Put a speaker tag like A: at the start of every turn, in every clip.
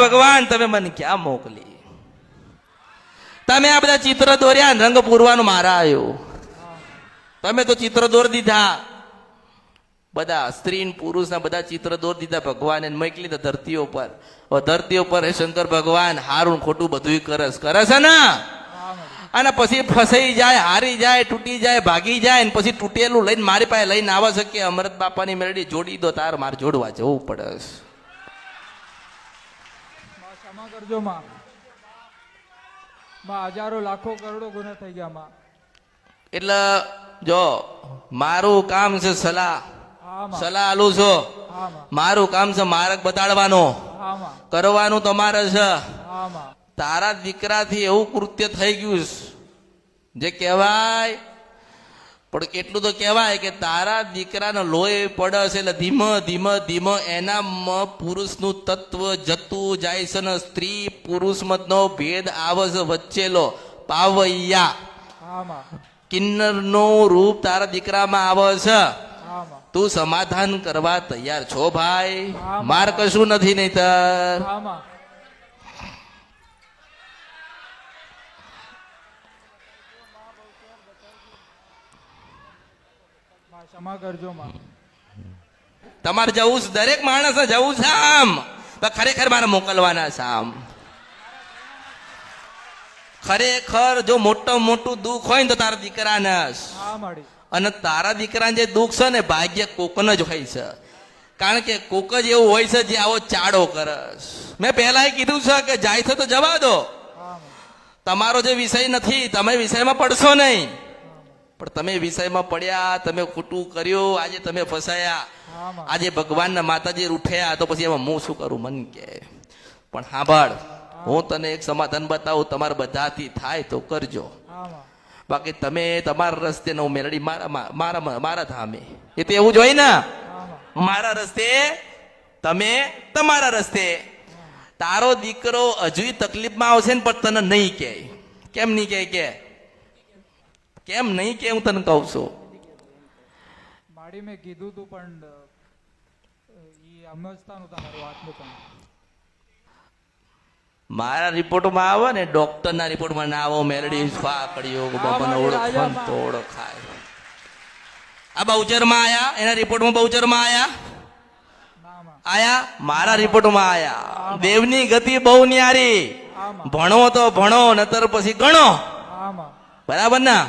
A: ભગવાન તમે મને ક્યાં મોકલી? તમે આ બધા ચિત્ર દોર્યા, રંગ પૂરવાનું મારા આવ્યું. તમે તો ચિત્ર દોર દીધા, બધા સ્ત્રી પુરુષ ના બધા ચિત્ર દોર દીધા ભગવાને મોકલી દીધા ધરતીઓ પર. ધરતીઓ પર શંકર ભગવાન હારું ખોટું બધું કરે છે ને. અને પછી ફસાઈ જાય, હારી જાય, તૂટી જાય, ભાગી જાય, ને પછી તૂટેલું લઈને મારી પાસે લઈને આવે છે કે અમૃત બાપાની મેરડી જોડી દો, તાર મારે જોડવા જવું પડે.
B: ક્ષમા કરજો માં, હજારો લાખો કરોડો ગુના થઈ ગયા માં.
A: એટલે જો મારું કામ છે સલાહ આલું છો. મારું કામ છે માર્ગ બતાડવાનો, કરવાનું તમારે છે. તારા દીકરાથી એવું કૃત્ય થઈ ગયું જે કહેવાય, પણ એટલું તો કહેવાય કે તારા દીકરાનો લોહી પડે છે એટલે ધીમે ધીમે ધીમે એનામાં પુરુષનું તત્વ જતું જાય છે ને સ્ત્રી પુરુષ મતનો ભેદ આવે છે વચ્ચેલો પાવૈયા કિન્નર નું રૂપ તારા દીકરામાં આવે છે. તું સમાધાન કરવા તૈયાર છો ભાઈ? માર કશું નથી નહીતર.
B: ક્ષમા કરજો માં.
A: તમારે જવું છે, દરેક માણસ જવું છે આમ. ખરેખર મારે મોકલવાના છે આમ. ખરેખર જો મોટું દુઃખ હોય ને તો તારા દીકરાને, અને તારા દીકરાને જે દુઃખ છે ને ભાગ્ય કોકને જ હોય છે. કારણ કે કોક જ એવું હોય છે જે આવો ચાડો કરે. મેં પહેલા કીધું છે કે જાય છે તો જવા દો, તમારો જે વિષય નથી, તમે વિષયમાં પડશો નહીં. પણ તમે વિષયમાં પડ્યા, તમે ખોટું કર્યું, આજે તમે ફસાયા, આજે ભગવાનના માતાજી રૂઠ્યા, તો પછી એમાં હું શું કરું મન કે. પણ સાંભળ, હું તને એક સમાધાન બતાવું, તમારે બધાથી થાય તો કરજો. બાકી તમે તમારા રસ્તે ને મેરડી મારા ધામે, એ તો એવું જ હોય ને. મારા રસ્તે, તમે તમારા રસ્તે. તારો દીકરો હજુ તકલીફમાં આવશે ને પણ તને નહીં કે. કેમ નહીં કે કેમ નહીં કે હું તને કહું છું.
B: માડી મેં કીધું તું પણ સમજતા નહોતા મારી વાતનું. પણ
A: મારા રિપોર્ટમાં આવે ને, ડોક્ટર ના રિપોર્ટમાં ના આવો મેરડી ફાકડીઓ બાબાને ઓળખાય તો ઓળખાય. આ બહુચરમાં આયા, એના રિપોર્ટમાં બહુચરમાં આયા, મારા રિપોર્ટમાં આયા. દેવની ગતિ બહુ ન્યારી. ભણો તો ભણો, નતર પછી ગણો. બરાબર ને?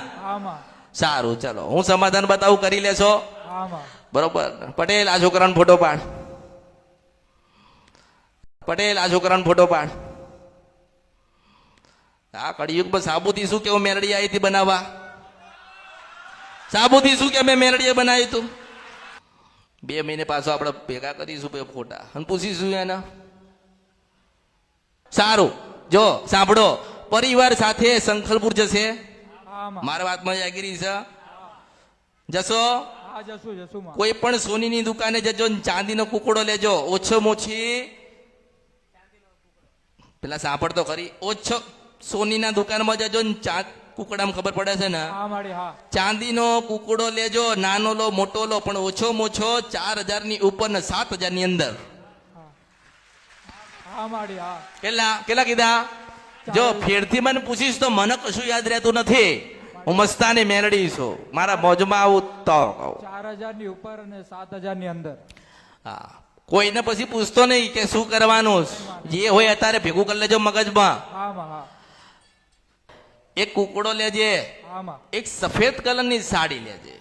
A: સારું, ચલો હું સમાધાન બતાવું, કરી લેશો? બરોબર. પટેલ આ છોકરાનો ફોટો પાડ. પટેલ આ છોકરાનો ફોટો પાડ. આ કળિયુગમાં સાબુથી શું કેવું મેરડી આવી હતી બનાવવા? સાબુથી શું કે મેં મેરડીએ બનાવી તું? 2 મહિને પાછો આપણે ભેગા કરીશું ફોટા અને પૂછીશું એને. સારું, જો સાંભળો, પરિવાર સાથે સંખલપુર જશે. મારા વાતમાં જાગીરી છે. જશો? કોઈ પણ સોનીની દુકાને જજો, ચાંદીનો કુકડો લેજો. ઓછોમાં ઓછી પેલા સાંભળ તો ખરી, ઓછો સોનીના દુકાનમાં જજો ને કુકડામાં ખબર પડે છે ને, ચાંદીનો કુકડો લેજો. નાનો લો મોટો લો, પણ ઓછોમાં ઓછો 4,000 ની ઉપર ને 7,000 ની અંદર. કેટલા કીધા? જો ફેરથી મને પૂછીશ તો મને કશું યાદ રહેતું નથી. હું મસ્તાની મેરડી છું, મારા મોજમાં આવું તો
B: 4,000 ની ઉપર અને 7,000 ની અંદર.
A: હા, કોઈને પછી પૂછતો નહીં કે શું કરવાનું, જે હોય અત્યારે ભેગું કરી લેજો મગજમાં. એક કુકડો લેજે, એક સફેદ કલરની સાડી લેજે.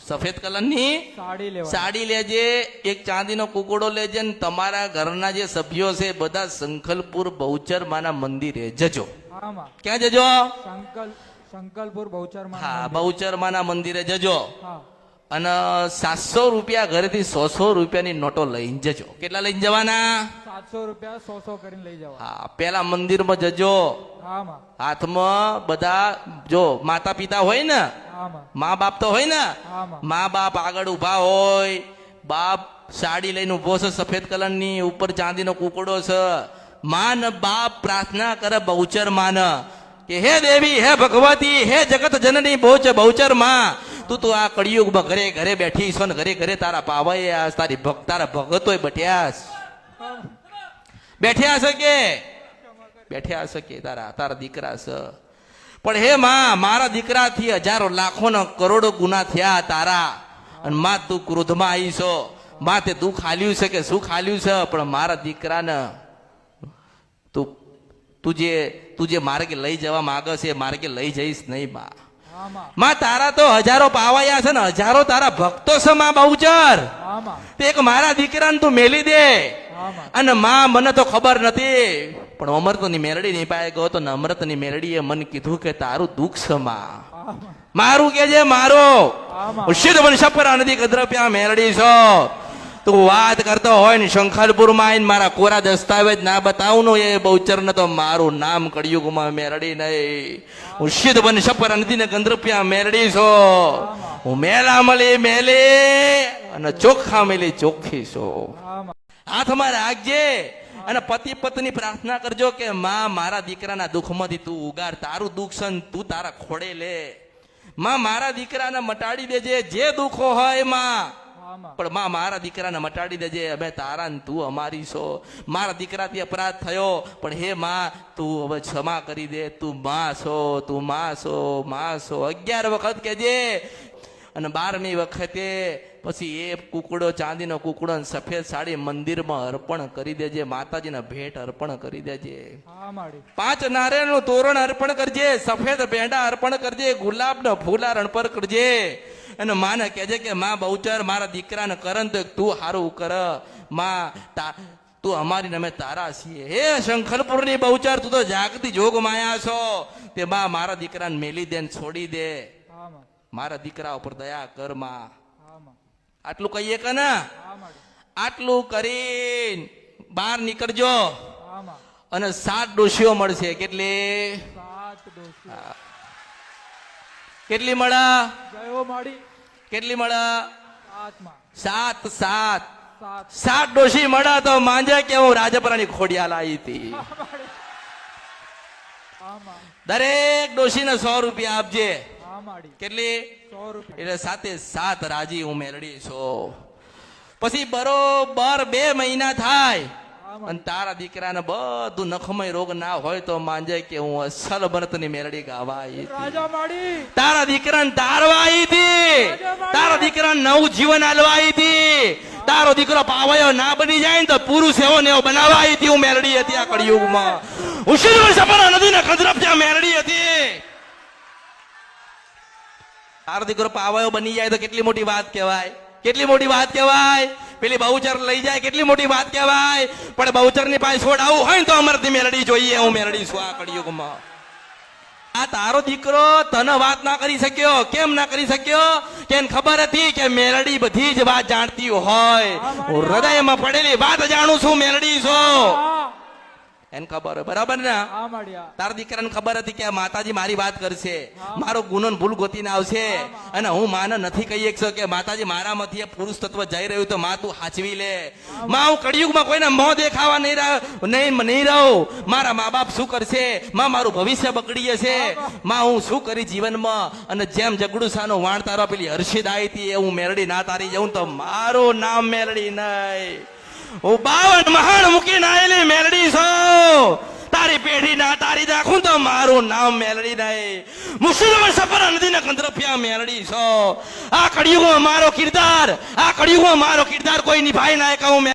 A: સફેદ કલરની સાડી લેજે, એક ચાંદીનો કુકડો લેજે. ને તમારા ઘરના જે સભ્યો છે બધા સંખલપુર બહુચર માના મંદિરે જજો. ક્યાં જજો?
B: સંકલપુર બહુચર.
A: હા, બહુચર માના મંદિરે જજો. અને 700 રૂપિયા ઘરેથી 100 રૂપિયાની નોટો લઈને જજો. કેટલા લઈને જવાના?
B: 700 રૂપિયા 100 કરીને લઈ જવા.
A: હા, પેલા મંદિરમાં જજો. હાથમાં બધા જો માતા પિતા હોય ને, મા બાપ તો હોય ને, મા બાપ આગળ ઉભા હોય. બાપ સાડી લઈને ઉભો છે સફેદ કલરની, ઉપર ચાંદીનો કુકડો છે. માં ને બાપ પ્રાર્થના કરે બહુચર માં કે હે દેવી, હે ભગવતી, હે જગત જનની બહુચર માં, તું આ કળિયુગમાં ઘરે ઘરે બેઠી છો ને ઘરે ઘરે તારા પાવૈયા, તારા ભગતોય બટ્યા. બેઠ્યા હશે કે બેઠ્યા હશે કે તારા દીકરા છે. પણ હે માં, મારા દીકરાથી હજારો લાખો ને કરોડો ગુના થયા તારા, અને માં તું ક્રોધમાં આવી છો. માં તે દુઃખ હાલ્યું છે કે શું હાલ્યું છે, પણ મારા દીકરાને તું જે માર્ગે લઈ જવા માંગે છે એ માર્ગે લઈ જઈશ નહીં માં.
B: હા માં.
A: માં તારા તો હજારો પાવાયા છે ને હજારો તારા ભક્તો છે માં બહુચર.
B: હા માં.
A: તે એક મારા દીકરાને તું મેલી દે.
B: હા માં.
A: અને માં મને તો ખબર નથી, પણ અમૃતની મેરડી નહીં પાય ગયો તો ને અમૃતની મેરડીએ મને કીધું કે તારું દુઃખ છે માં.
B: હા માં.
A: મારું કે જે મારો
B: હા માં.
A: સિદ્ધ વંશપરા નદી કદ્રપ્યા મેરડી છો. તું વાત કરતો હોય ને શંખલપુર માં આવીને મારા કોરા દસ્તાવેજ ના બતાવું નો એ બહુચર ને તો મારું નામ કળિયુગમાં મેરડી નહીં. હું સિદ્ધ વંશપરા નદી ને ગંદ્રપ્યા મેરડી છો. હું મેલા મળી મેલી અને ચોખ્ખા મેલી ચોખ્ખી છો.
B: હા માં.
A: હાથમાં રાખજે અને પતિ પત્ની પ્રાર્થના કરજો કે માં મારા દીકરાના દુઃખમાંથી તું ઉગાર. તારું દુઃખ છે ને તું તારા ખોડે લે. માં મારા દીકરાને મટાડી દેજે જે દુઃખો હોય માં,
B: હા માં.
A: પણ માં મારા દીકરાને મટાડી દેજે. અમે તારા ને તું અમારી છો. મારા દીકરાથી અપરાધ થયો, પણ હે માં તું હવે ક્ષમા કરી દે. તું માં છો, તું માં છો, માં છો. 11 વખત કેજે. અને 12મી વખતે પછી એ કુકડો, ચાંદીનો કુકડો ને સફેદ સાડી મંદિરમાં અર્પણ કરી દેજે. માતાજીને ભેટ અર્પણ કરી દેજે.
B: હા માડી.
A: 5 નારિયેળનું તોરણ અર્પણ કરજે. સફેદ પેંડા અર્પણ કરજે. ગુલાબના ફૂલા અર્પણ કરજે. અને માને કહેજે કે માં બહુચર મારા દીકરાને કરન તો તું હારું કર. માં તું અમારી ને અમે તારા છીએ. હે શંખલપુરની બહુચર, તું તો જાગતી જોગ માયા છો. તે માં મારા દીકરાને મેલી દે ને છોડી દે.
B: હા માં.
A: મારા દીકરા ઉપર દયા કર માં.
B: હા માં.
A: આટલું કહીએ કે ના?
B: હા માડી.
A: આટલું કરીને બહાર નીકળજો
B: હા માં.
A: અને 7 ડોશીઓ મળશે. કેટલી?
B: 7 ડોશી.
A: કેટલી મળે?
B: જયો માડી.
A: કેટલી મળે?
B: 7 માં.
A: 7
B: 7.
A: 7 ડોશી મળે તો માંજે કે હું રાજપરાની ખોડિયાલ આવી હતી.
B: હા માં.
A: દરેક ડોશીને 100 રૂપિયા આપજે.
B: હા માડી.
A: કેટલી?
B: 100 રૂપિયા.
A: એટલે 7 રાજી હું મેળડી છો. પછી બરોબર 2 મહિના થાય
B: હા માં.
A: અને તારા દીકરાને બધું નખમય રોગ ના હોય તો માંજે કે હું અસલ ભરતની મેરડી ગાવા આવી હતી.
B: રાજા માડી.
A: તારા દીકરાને તારવા આવી હતી. તારા દીકરાને નવું જીવન આલવા આવી હતી. તારો દીકરો પાવયો ના બની જાય ને તો પુરુષ એવો ને એવો બનાવવા આવી હતી. હું મેરડી હતી આ કળિયુગમાં. હું સિદ્ધ વંશપરા નદીના કદ્રપ્યા મેરડી હતી. તારો દીકરો પાવયો બની જાય તો કેટલી મોટી વાત કહેવાય. કેટલી મોટી વાત કહેવાય. પેલી બહુચર લઈ જાય કેટલી મોટી વાત કહેવાય. પણ બહુચર ની પાસે છોડાવું હોય ને તો અમરથી મેરડી જોઈએ. હું મેરડી છું આ કળિયુગમાં. આ તારો દીકરો તને વાત ના કરી શક્યો. કેમ ના કરી શક્યો? કે એને ખબર હતી કે મેરડી બધી જ વાત જાણતી હોય. હું હૃદયમાં પડેલી વાત જાણું છું. મેરડી છું એને ખબર હોય. બરાબર ને?
B: હા માડી.
A: તારા દીકરાને ખબર હતી કે માતાજી મારી વાત કરશે, મારો ગુનો ને ભૂલ ગોતીને આવશે. અને હું માને નથી કહી શકતો કે માતાજી મારામાંથી પુરુષ તત્વ જઈ રહ્યું તો માં તું હાચવી લે. માં હું કળિયુગમાં કોઈને મોં દેખાવા નહીં રહું. મારા મા બાપ શું કરશે? માં મારું ભવિષ્ય બગડી જશે. માં હું શું કરી જીવનમાં? અને જેમ જગડુસાનો વાણ તારો પેલી હર્ષિદ આવી હતી એ હું મેરડી ના તારી જાઉં તો મારું નામ મેરડી નહીં. હું 52 મહાણ મૂકીને આવેલી મેરડી છો. તારી પેઢી ના તારી નાખું તો મારું નામ મેલડી નહીં. મુસલમાન સફર નદીના કંદરફિયા મેલડી છો. આ કળિયુગમાં મારો કિરદાર કોઈ નિભાઈ ના કહું.